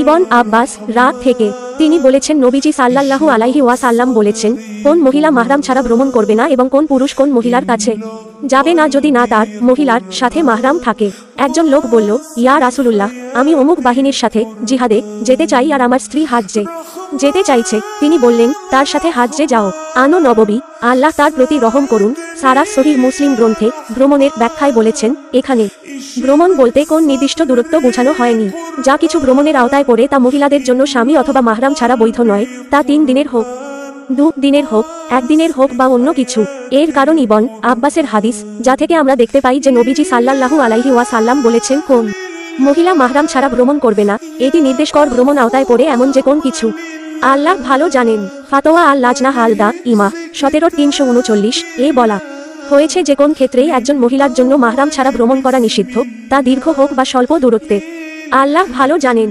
ইবন আব্বাস থেকে তিনি বলেছেন নবীজি সাল্লাল্লাহু আলাইহি ওয়াসাল্লাম বলেছেন, কোন মহিলা মাহরাম ছাড়া ভ্রমণ করবে না এবং কোন পুরুষ কোন মহিলার কাছে যাবে না যদি না তার মহিলার সাথে মাহরাম থাকে। একজন লোক বলল, ইয়া রাসূলুল্লাহ, আমি অমুক বাহিনীর সাথে জিহাদে যেতে চাই আর আমার স্ত্রী হাজ্জে যেতে চাইছে। তিনি বললেন, তার সাথে হাজ্জে যাও। আনো নববী, আল্লাহ তার প্রতি রহম করুন, সারা সহিহ মুসলিম গ্রন্থে ভ্রমণের ব্যাখ্যায় বলেছেন, এখানে ভ্রমণ বলতে কোন নির্দিষ্ট দূরত্ব বোঝানো হয়নি। যা কিছু ভ্রমণের আওতায় পড়ে তা মহিলাদের জন্য স্বামী অথবা মাহরাম ছাড়া বৈধ নয়, তা 3 দিনের হোক, 2 দিনের হোক, 1 দিনের হোক বা অন্য কিছু। এর কারণ ইবন আব্বাসের হাদিস, যা থেকে আমরা দেখতে পাই যে নবীজি সাল্লাল্লাহু আলাইহি ওয়াসাল্লাম বলেছেন কোন মহিলা মাহরাম ছাড়া ভ্রমণ করবে না, এটি নির্দেশ কর ভ্রমণ আওতায় পড়ে এমন যে কোন কিছু। আল্লাহ ভালো জানেন। ফাতোয়া আল লাজনাহ আল দাইমা 17-339 এ বলা হয়েছে যে কোন ক্ষেত্রেই একজন মহিলার জন্য মাহরাম ছাড়া ভ্রমণ করা নিষিদ্ধ, তা দীর্ঘ হোক বা স্বল্প দূরত্বে। আল্লাহ ভালো জানেন।